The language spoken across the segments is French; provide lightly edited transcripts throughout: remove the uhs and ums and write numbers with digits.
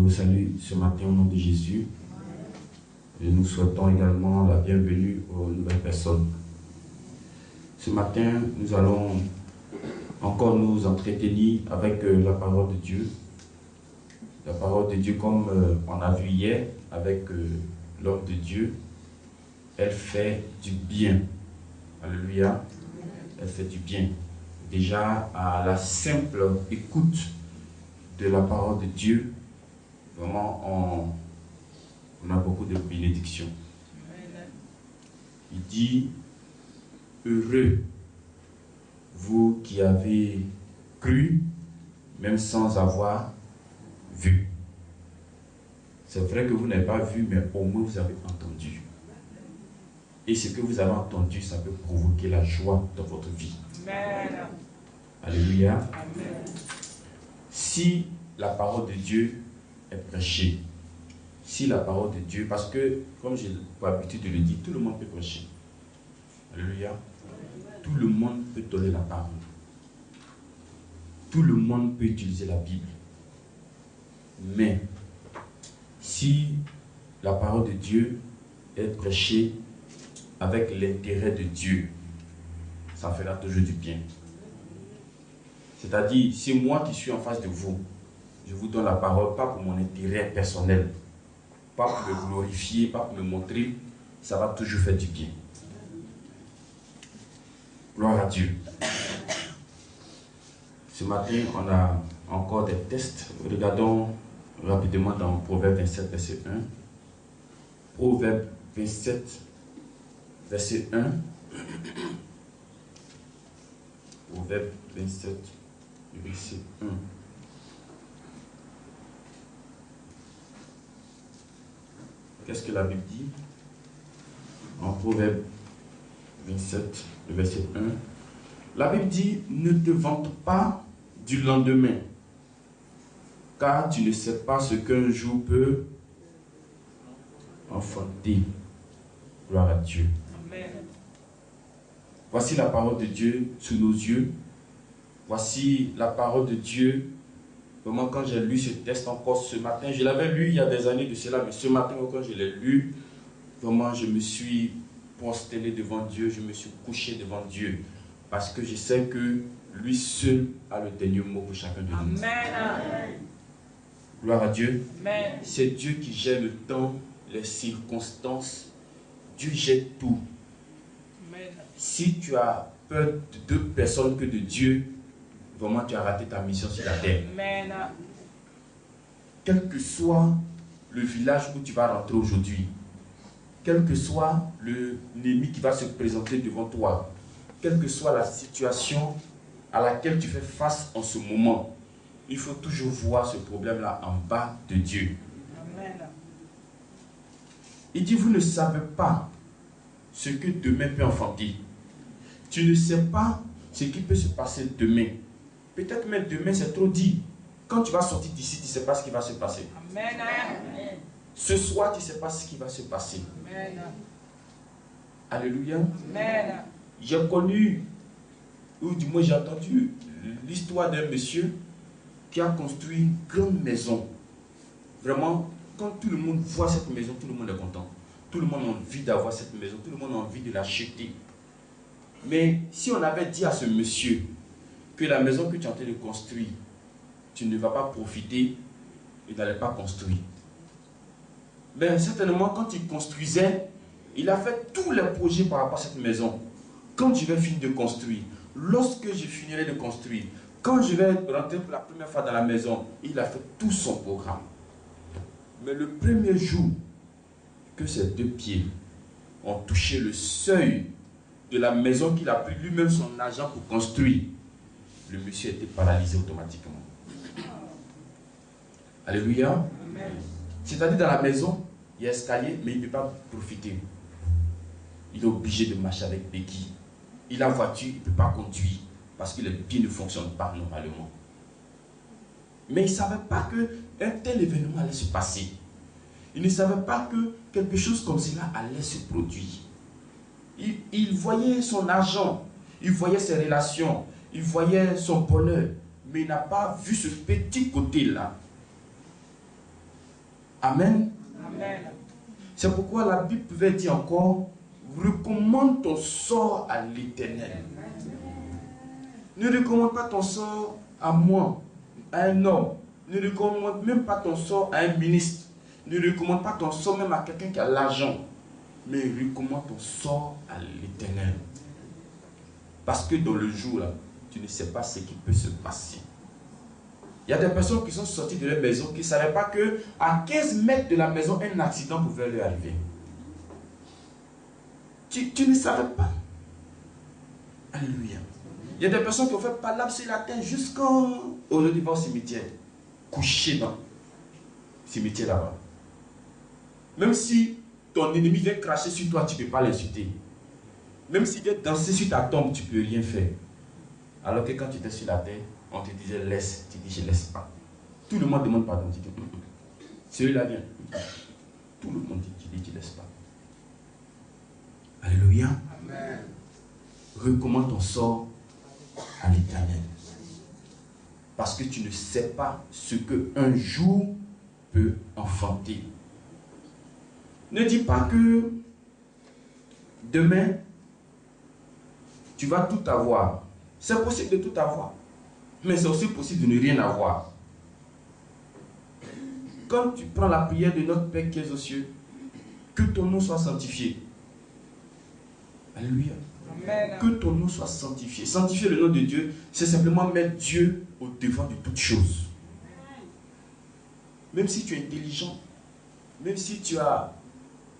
vous salue ce matin au nom de Jésus. Et nous souhaitons également la bienvenue aux nouvelles personnes. Ce matin, nous allons encore nous entretenir avec la parole de Dieu. La parole de Dieu, comme on a vu hier avec l'homme de Dieu, elle fait du bien. Alléluia. Elle fait du bien. Déjà, à la simple écoute de la parole de Dieu, vraiment, on a beaucoup de bénédictions. Il dit, heureux, vous qui avez cru, même sans avoir vu. C'est vrai que vous n'avez pas vu, mais au moins vous avez entendu. Et ce que vous avez entendu, ça peut provoquer la joie dans votre vie. Amen. Alléluia. Amen. Si la parole de Dieu est prêchée, si la parole de Dieu, parce que, comme j'ai pour habitude de le dire, tout le monde peut prêcher. Alléluia. Tout le monde peut donner la parole. Tout le monde peut utiliser la Bible. Mais, si la parole de Dieu est prêchée avec l'intérêt de Dieu, ça fera toujours du bien. C'est-à-dire, c'est moi qui suis en face de vous. Je vous donne la parole, pas pour mon intérêt personnel, pas pour me glorifier, pas pour me montrer, ça va toujours faire du bien. Gloire à Dieu. Ce matin, on a encore des tests. Regardons rapidement dans Proverbe 27, verset 1. Proverbe 27, verset 1. Proverbe 27, verset 1. Qu'est-ce que la Bible dit? En Proverbe 27, verset 1. La Bible dit, ne te vante pas du lendemain, car tu ne sais pas ce qu'un jour peut enfanter. Gloire à Dieu. Amen. Voici la parole de Dieu sous nos yeux. Voici la parole de Dieu. Vraiment, quand j'ai lu ce texte encore ce matin, je l'avais lu il y a des années de cela, mais ce matin, quand je l'ai lu, vraiment, je me suis prosterné devant Dieu, je me suis couché devant Dieu, parce que je sais que lui seul a le dernier mot pour chacun de nous. Amen. Gloire à Dieu. C'est Dieu qui gère le temps, les circonstances. Dieu gère tout. Amen. Si tu as peur de deux personnes que de Dieu, vraiment tu as raté ta mission sur la terre. Amen. Quel que soit le village où tu vas rentrer aujourd'hui, quel que soit l'ennemi qui va se présenter devant toi, quelle que soit la situation à laquelle tu fais face en ce moment, il faut toujours voir ce problème-là en bas de Dieu. Amen. Il dit, vous ne savez pas ce que demain peut enfanter. Tu ne sais pas ce qui peut se passer demain. Peut-être même demain, c'est trop dit. Quand tu vas sortir d'ici, tu ne sais pas ce qui va se passer. Amen. Ce soir, tu ne sais pas ce qui va se passer. Amen. Alléluia. Amen. J'ai connu, ou du moins j'ai entendu l'histoire d'un monsieur qui a construit une grande maison. Vraiment, quand tout le monde voit cette maison, tout le monde est content. Tout le monde a envie d'avoir cette maison, tout le monde a envie de l'acheter. Mais si on avait dit à ce monsieur que la maison que tu es en train de construire, tu ne vas pas profiter, il n'allait pas construire. Mais certainement, quand il construisait, il a fait tous les projets par rapport à cette maison. Quand je vais finir de construire, lorsque je finirai de construire, quand je vais rentrer pour la première fois dans la maison, il a fait tout son programme. Mais le premier jour que ses deux pieds ont touché le seuil de la maison qu'il a pris lui-même son argent pour construire, le monsieur était paralysé automatiquement. Alléluia. C'est-à-dire dans la maison, il y a escalier, mais il ne peut pas profiter. Il est obligé de marcher avec béquille. Il a voiture, il ne peut pas conduire parce que les pieds ne fonctionnent pas normalement. Mais il ne savait pas qu'un tel événement allait se passer. Il ne savait pas que quelque chose comme cela allait se produire. Il voyait son argent, il voyait ses relations, il voyait son bonheur, mais il n'a pas vu ce petit côté-là. Amen. Amen. C'est pourquoi la Bible pouvait dire encore, recommande ton sort à l'Éternel. Ne recommande pas ton sort à moi, à un homme. Ne recommande même pas ton sort à un ministre. Ne recommande pas ton sort même à quelqu'un qui a l'argent. Mais recommande ton sort à l'Éternel. Parce que dans le jour là, tu ne sais pas ce qui peut se passer. Il y a des personnes qui sont sorties de leur maison qui ne savaient pas qu'à 15 mètres de la maison, un accident pouvait leur arriver. Tu ne savais pas. Alléluia. Il y a des personnes qui ont fait palabre sur la terre jusqu'aujourd'hui vont au cimetière. Couché dans le cimetière là-bas. Même si ton ennemi vient cracher sur toi, tu ne peux pas l'insulter. Même s'il vient danser sur ta tombe, tu ne peux rien faire. Alors que quand tu étais sur la terre, on te disait laisse, tu dis je ne laisse pas. Tout le monde demande pardon, tu dis celui-là vient. Tout le monde dit, tu dis tu ne laisses pas. Alléluia. Amen. Recommande ton sort à l'Éternel. Parce que tu ne sais pas ce qu'un jour peut enfanter. Ne dis pas que demain, tu vas tout avoir. C'est possible de tout avoir. Mais c'est aussi possible de ne rien avoir. Quand tu prends la prière de notre Père qui est aux cieux, que ton nom soit sanctifié. Alléluia. Amen. Que ton nom soit sanctifié. Sanctifier le nom de Dieu, c'est simplement mettre Dieu au devant de toutes choses. Même si tu es intelligent, même si tu as...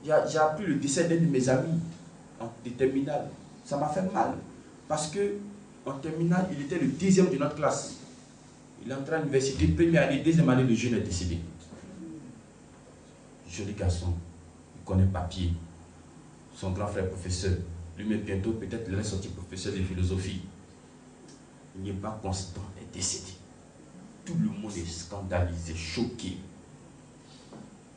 J'ai appris le décès d'un de mes amis en terminale. Ça m'a fait mal. Parce que en terminale, il était le 10e de notre classe. Il est entré à l'université, première année, deuxième année, le jeune est décédé. Joli garçon, il connaît papier. Son grand frère professeur. Lui-même bientôt, peut-être, il est sorti professeur de philosophie. Il n'est pas constant, il est décédé. Tout le monde est scandalisé, choqué.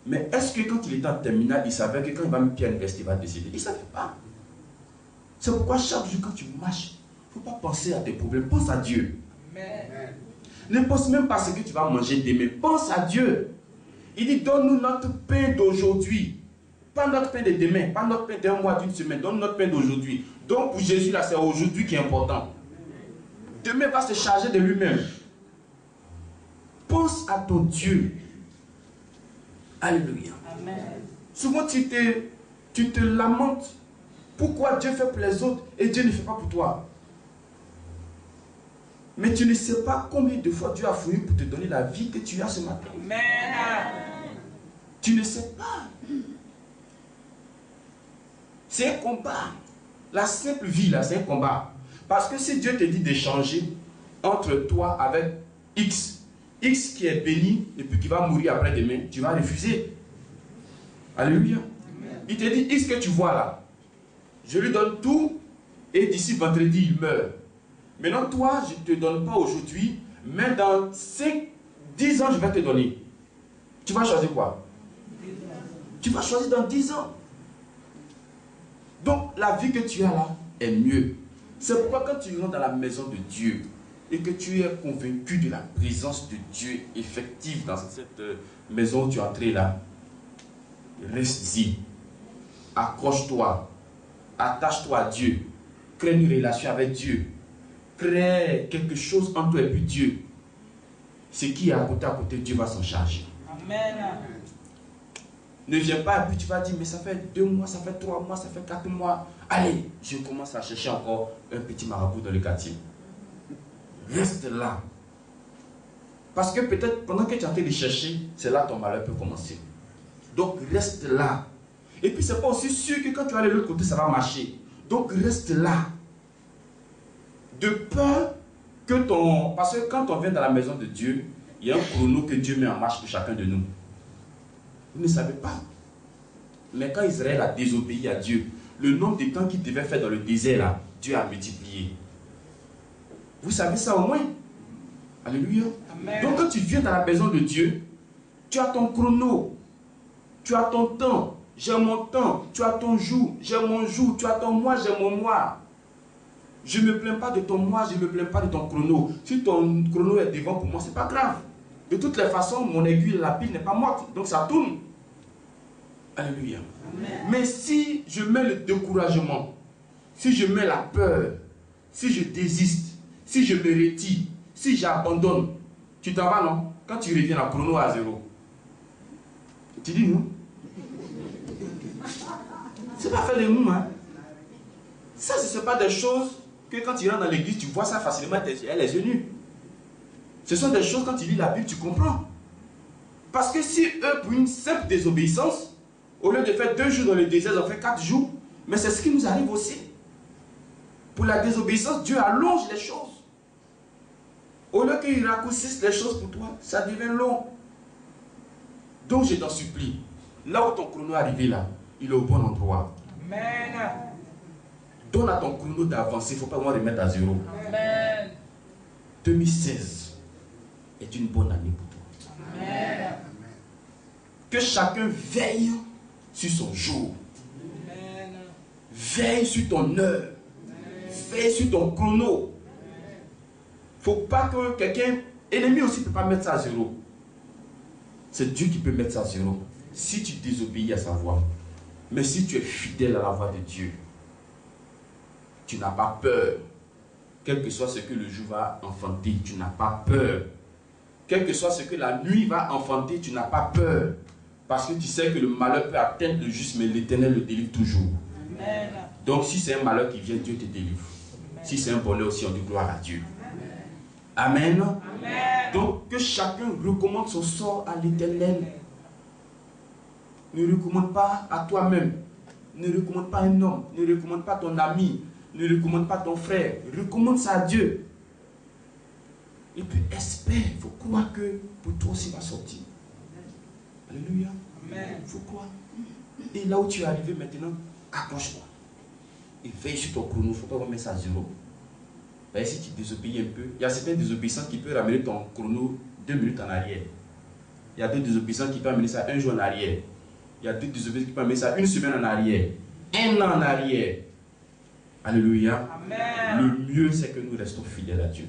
Mais est-ce que quand il était en terminale, il savait que quand il va me pied à l'université, il va décéder? Il ne savait pas. C'est pourquoi chaque jour, quand tu marches, il ne faut pas penser à tes problèmes. Pense à Dieu. Amen. Ne pense même pas à ce que tu vas manger demain. Pense à Dieu. Il dit, donne-nous notre pain d'aujourd'hui. Pas notre pain de demain, pas notre pain d'un mois, d'une semaine. Donne notre pain d'aujourd'hui. Donc pour Jésus, là, c'est aujourd'hui qui est important. Demain va se charger de lui-même. Pense à ton Dieu. Alléluia. Amen. Souvent tu te lamentes. Pourquoi Dieu fait pour les autres et Dieu ne fait pas pour toi? Mais tu ne sais pas combien de fois Dieu a fouillé pour te donner la vie que tu as ce matin. Amen. Tu ne sais pas. C'est un combat. La simple vie là, c'est un combat. Parce que si Dieu te dit d'échanger entre toi avec X qui est béni et puis qui va mourir après-demain, tu vas refuser. Alléluia. Amen. Il te dit X que tu vois là. Je lui donne tout et d'ici vendredi il meurt. Maintenant toi, je ne te donne pas aujourd'hui, mais dans 10 ans je vais te donner. Tu vas choisir quoi? Tu vas choisir dans 10 ans. Donc la vie que tu as là est mieux. C'est pourquoi quand tu rentres dans la maison de Dieu et que tu es convaincu de la présence de Dieu effective dans cette maison où tu es entré là, reste-y. Accroche-toi. Attache-toi à Dieu. Crée une relation avec Dieu. Crée quelque chose entre toi et puis Dieu. Ce qui est à côté, Dieu va s'en charger. Amen. Ne viens pas et puis tu vas dire, mais ça fait 2 mois, ça fait 3 mois, ça fait 4 mois. Allez, je commence à chercher encore un petit marabout dans le quartier. Reste là. Parce que peut-être pendant que tu es en train de chercher, c'est là que ton malheur peut commencer. Donc reste là. Et puis c'est pas aussi sûr que quand tu vas aller de l'autre côté, ça va marcher. Donc reste là. De peur que ton... Parce que quand on vient dans la maison de Dieu, il y a un chrono que Dieu met en marche pour chacun de nous. Vous ne savez pas. Mais quand Israël a désobéi à Dieu, le nombre de temps qu'il devait faire dans le désert, là, Dieu a multiplié. Vous savez ça au moins? Alléluia. Amen. Donc quand tu viens dans la maison de Dieu, tu as ton chrono, tu as ton temps, j'ai mon temps, tu as ton jour, j'ai mon jour, tu as ton mois, j'ai mon mois. Je ne me plains pas de ton mois, je ne me plains pas de ton chrono. Si ton chrono est devant pour moi, ce n'est pas grave. De toutes les façons, mon aiguille, la pile n'est pas morte. Donc ça tourne. Alléluia. Amen. Mais si je mets le découragement, si je mets la peur, si je désiste, si je me retire, si j'abandonne, tu t'en vas, non? Quand tu reviens, la chrono à 0. Tu dis non? C'est pas faire des mots, hein? Ça, ce ne sont pas des choses que quand tu rentres dans l'église, tu vois ça facilement, elle est nue. Ce sont des choses, quand tu lis la Bible, tu comprends. Parce que si eux, pour une simple désobéissance, au lieu de faire 2 jours dans le désert, ils ont fait 4 jours. Mais c'est ce qui nous arrive aussi. Pour la désobéissance, Dieu allonge les choses. Au lieu qu'il raccourcisse les choses pour toi, ça devient long. Donc je t'en supplie, là où ton chrono est arrivé là, il est au bon endroit. Amen. Donne à ton chrono d'avancer, il ne faut pas vraiment remettre à 0. Amen. 2016 est une bonne année pour toi. Amen. Que chacun veille sur son jour. Amen. Veille sur ton heure. Veille sur ton chrono. Il ne faut pas que quelqu'un, ennemi aussi ne peut pas mettre ça à 0. C'est Dieu qui peut mettre ça à 0. Si tu désobéis à sa voix. Mais si tu es fidèle à la voix de Dieu, tu n'as pas peur. Quel que soit ce que le jour va enfanter, tu n'as pas peur. Quel que soit ce que la nuit va enfanter, tu n'as pas peur. Parce que tu sais que le malheur peut atteindre le juste, mais l'Éternel le délivre toujours. Amen. Donc si c'est un malheur qui vient, Dieu te délivre. Amen. Si c'est un bonheur aussi, on dit gloire à Dieu. Amen. Amen. Donc que chacun recommande son sort à l'Éternel. Ne recommande pas à toi-même. Ne recommande pas un homme. Ne recommande pas ton ami. Ne recommande pas ton frère. Recommande ça à Dieu. Et puis espère. Il faut croire que pour toi aussi va sortir. Alléluia. Il faut croire. Et là où tu es arrivé maintenant, accroche-toi. Et veille sur ton chrono. Il ne faut pas remettre ça à 0. Ben, si tu désobéis un peu, il y a certaines désobéissances qui peuvent ramener ton chrono 2 minutes en arrière. Il y a d'autres désobéissances qui peuvent amener ça 1 jour en arrière. Il y a d'autres désobéissances qui peuvent amener ça 1 semaine en arrière. 1 an en arrière. Alléluia. Amen. Le mieux, c'est que nous restons fidèles à Dieu.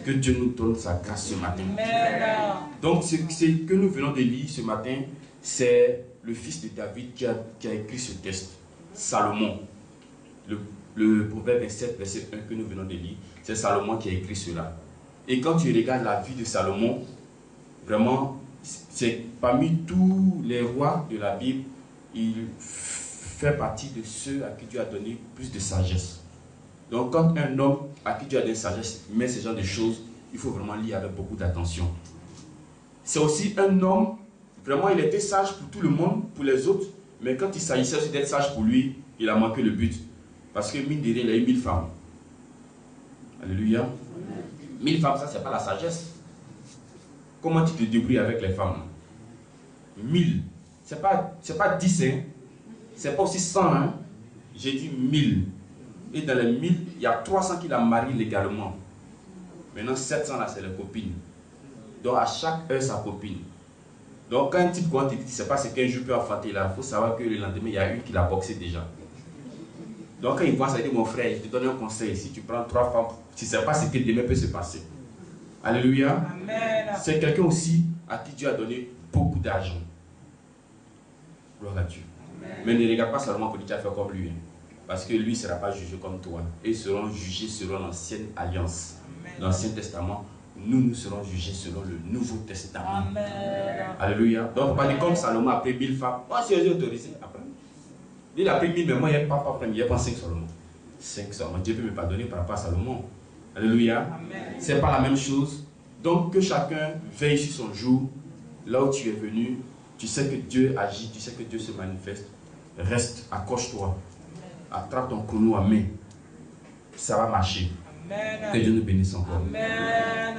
Que Dieu nous donne sa grâce ce matin. Amen. Donc, ce que nous venons de lire ce matin, c'est le fils de David qui a écrit ce texte. Salomon. Le proverbe 27, verset 1 que nous venons de lire, c'est Salomon qui a écrit cela. Et quand tu regardes la vie de Salomon, vraiment, c'est parmi tous les rois de la Bible, il fait partie de ceux à qui Dieu a donné plus de sagesse. Donc quand un homme à qui Dieu a donné sagesse met ce genre de choses, il faut vraiment lire avec beaucoup d'attention. C'est aussi un homme, vraiment il était sage pour tout le monde, pour les autres, mais quand il s'agissait aussi d'être sage pour lui, il a manqué le but. Parce que mine de rien, il a eu 1000 femmes. Alléluia. 1000 femmes, ça, c'est pas la sagesse. Comment tu te débrouilles avec les femmes? 1000. C'est pas 10, hein. C'est pas aussi 100, hein. J'ai dit 1000. Et dans les 1000, il y a 300 qui la marient légalement. Maintenant, 700 là, c'est les copines. Donc, à chaque heure, sa copine. Donc, quand un type, quand tu dis, tu ne sais pas ce qu'un jour peut enfanter là, il faut savoir que le lendemain, il y a une qui l'a boxé déjà. Donc quand il voit ça, il dit, mon frère, je te donne un conseil. Si tu prends 3 femmes, tu ne sais pas ce que demain peut se passer. Alléluia. C'est quelqu'un aussi à qui Dieu a donné beaucoup d'argent. Gloire à Dieu. Amen. Mais ne regarde pas seulement que tu as fait comme lui. Hein, parce que lui ne sera pas jugé comme toi. Et ils seront jugés selon l'ancienne alliance. L'Ancien Testament. Nous serons jugés selon le Nouveau Testament. Amen. Alléluia. Donc on ne peut pas dire comme Salomon a pris 1000 femmes. Oh, si j'ai autorisé, après. Il a pris 1000, mais moi, il n'y a pas 5 seulement. 5 seulement. Dieu peut me pardonner par rapport à Salomon. Alléluia. Ce n'est pas la même chose. Donc, que chacun veille sur son jour. Là où tu es venu, tu sais que Dieu agit, tu sais que Dieu se manifeste. Reste, accroche-toi. Attrape ton chrono à main. Ça va marcher. Amen. Que Dieu nous bénisse encore. Amen.